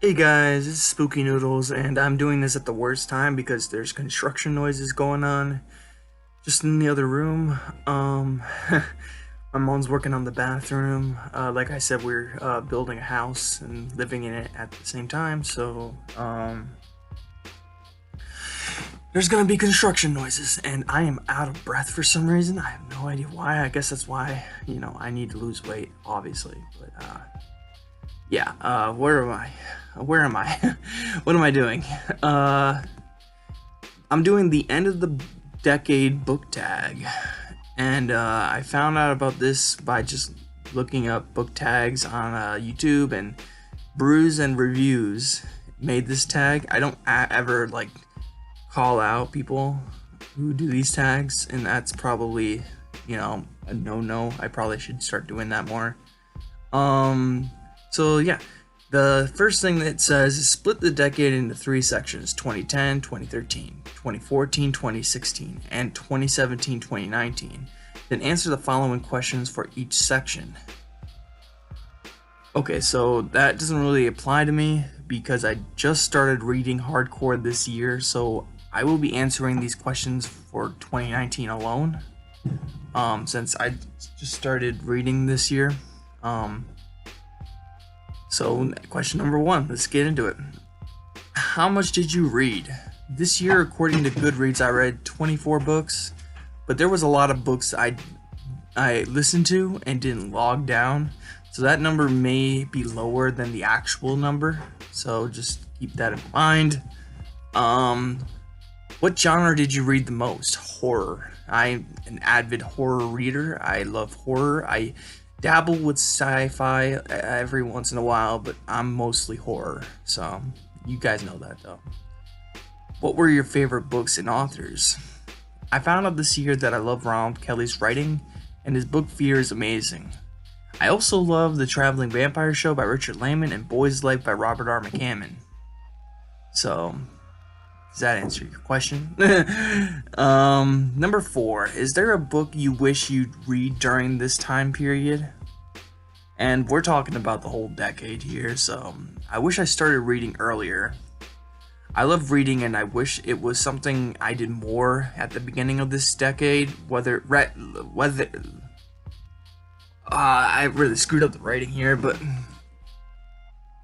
Hey guys, it's Spooky Noodles, and I'm doing this at the worst time because there's construction noises going on just in the other room. My mom's working on the bathroom. Like I said, we're building a house and living in it at the same time, so there's gonna be construction noises, and I am out of breath for some reason. I have no idea why. I guess that's why, I need to lose weight, obviously, but yeah, where am I? Where am I? What am I doing? I'm doing the end of the decade book tag, and I found out about this by just looking up book tags on YouTube, and Brews and Reviews made this tag. I don't ever like call out people who do these tags, and that's probably a no. I probably should start doing that more. So yeah, the first thing that it says is split the decade into three sections: 2010, 2013, 2014, 2016, and 2017, 2019. Then answer the following questions for each section. Okay, so that doesn't really apply to me because I just started reading hardcore this year, so I will be answering these questions for 2019 alone. Since I just started reading this year. So, question number one, let's get into it. How much did you read? This year, according to Goodreads, I read 24 books, but there was a lot of books I listened to and didn't log down, so that number may be lower than the actual number, so just keep that in mind. What genre did you read the most? Horror. I'm an avid horror reader. I love horror. I dabble with sci-fi every once in a while, but I'm mostly horror, so you guys know that though. What were your favorite books and authors? I found out this year that I love Ronald Kelly's writing, and his book Fear is amazing. I also love The Traveling Vampire Show by Richard Lehman and Boy's Life by Robert R. McCammon. So, does that answer your question? Number 4. Is there a book you wish you'd read during this time period? And we're talking about the whole decade here, so I wish I started reading earlier. I love reading, and I wish it was something I did more at the beginning of this decade. I really screwed up the writing here, but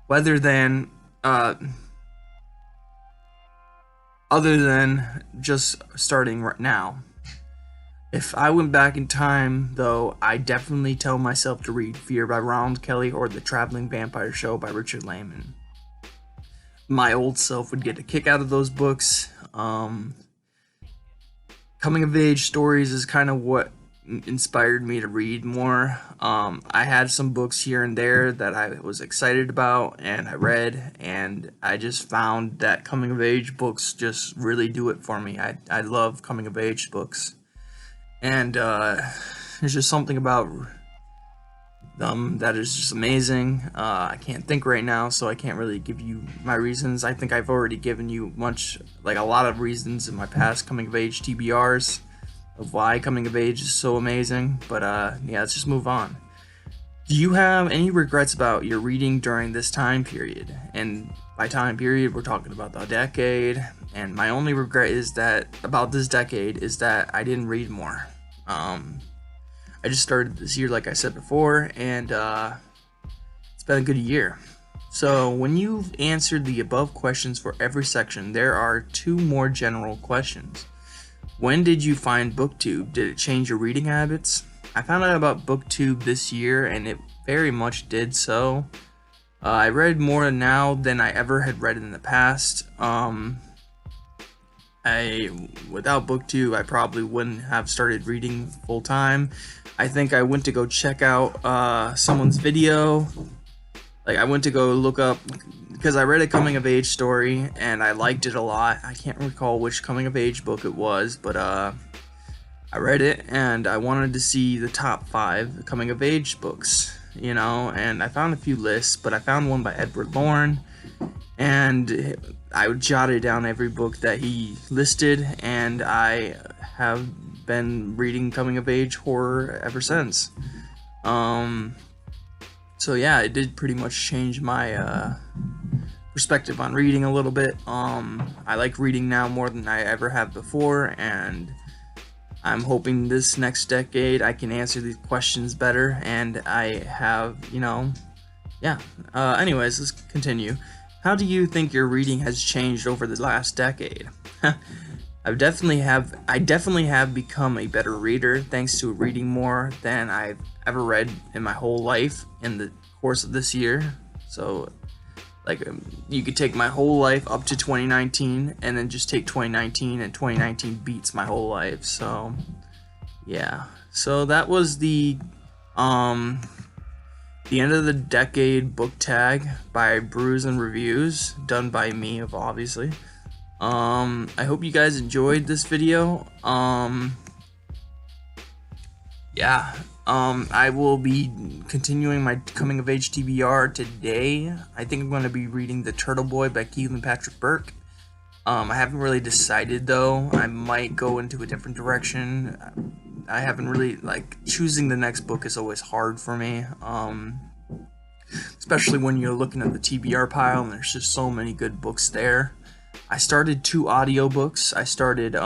whether than other than just starting right now. If I went back in time, though, I definitely tell myself to read Fear by Ronald Kelly or The Traveling Vampire Show by Richard Lehman. My old self would get a kick out of those books. Coming of age stories is kind of what inspired me to read more. I had some books here and there that I was excited about and I read, and I just found that coming of age books just really do it for me. I love coming of age books, and there's just something about them that is just amazing. I can't think right now, so I can't really give you my reasons. I think I've already given you a lot of reasons in my past coming of age TBRs of why coming of age is so amazing, but yeah, let's just move on. Do you have any regrets about your reading during this time period? And by time period, we're talking about the decade, and my only regret is that about this decade is that I didn't read more. I just started this year, like I said before, and it's been a good year. So when you've answered the above questions for every section, there are 2 more general questions. When did you find BookTube? Did it change your reading habits? I found out about BookTube this year, and it very much did so. I read more now than I ever had read in the past. Without BookTube, I probably wouldn't have started reading full time. I think I went to go check out someone's video. I went to go look up, because I read a coming of age story and I liked it a lot. I can't recall which coming of age book it was, but I read it and I wanted to see the top 5 coming of age books, and I found a few lists, but I found one by Edward Lorne, and I jotted down every book that he listed, and I have been reading coming of age horror ever since. So yeah, it did pretty much change my perspective on reading a little bit. I like reading now more than I ever have before, and I'm hoping this next decade I can answer these questions better, and I have, yeah. Anyways, let's continue. How do you think your reading has changed over the last decade? I definitely have become a better reader thanks to reading more than I've ever read in my whole life in the course of this year. So, like, you could take my whole life up to 2019 and then just take 2019, and 2019 beats my whole life. So, yeah. So that was the end of the decade book tag by Brews and Reviews, done by me, obviously. I hope you guys enjoyed this video. Yeah. I will be continuing my coming of age TBR today. I think I'm going to be reading The Turtle Boy by Keelan Patrick Burke. I haven't really decided though. I might go into a different direction. I haven't really, choosing the next book is always hard for me. Especially when you're looking at the TBR pile and there's just so many good books there. I started 2 audiobooks. I started,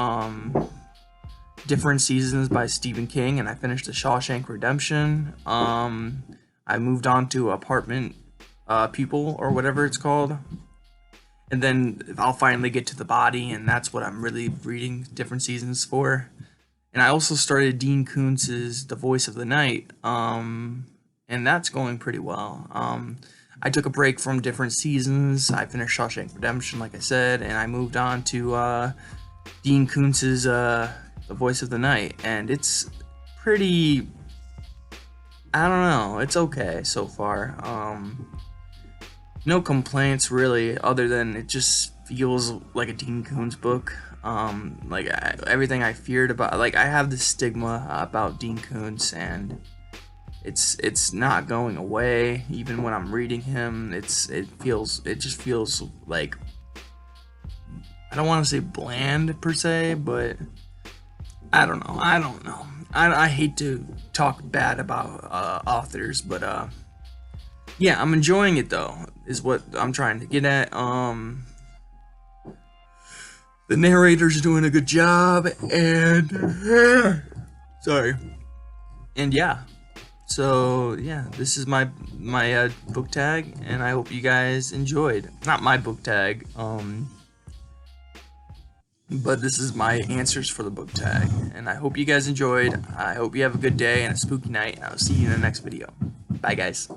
Different Seasons by Stephen King, and I finished The Shawshank Redemption. I moved on to Apartment Pupil, or whatever it's called. And then I'll finally get to The Body, and that's what I'm really reading Different Seasons for. And I also started Dean Koontz's The Voice of the Night, and that's going pretty well. I took a break from Different Seasons. I finished Shawshank Redemption, like I said, and I moved on to Dean Koontz's The Voice of the Night, and it's pretty, I don't know, it's okay so far. No complaints really, other than it just feels like a Dean Koontz book. Everything I feared about, I have this stigma about Dean Koontz, and it's not going away. Even when I'm reading him, it just feels like, I don't want to say bland per se, but I don't know. I hate to talk bad about authors, but yeah, I'm enjoying it though, is what I'm trying to get at. The narrator's doing a good job, and sorry. And yeah. So yeah, this is my book tag, and I hope you guys enjoyed. Not my book tag, but this is my answers for the book tag, and I hope you guys enjoyed. I hope you have a good day and a spooky night, and I'll see you in the next video. Bye, guys.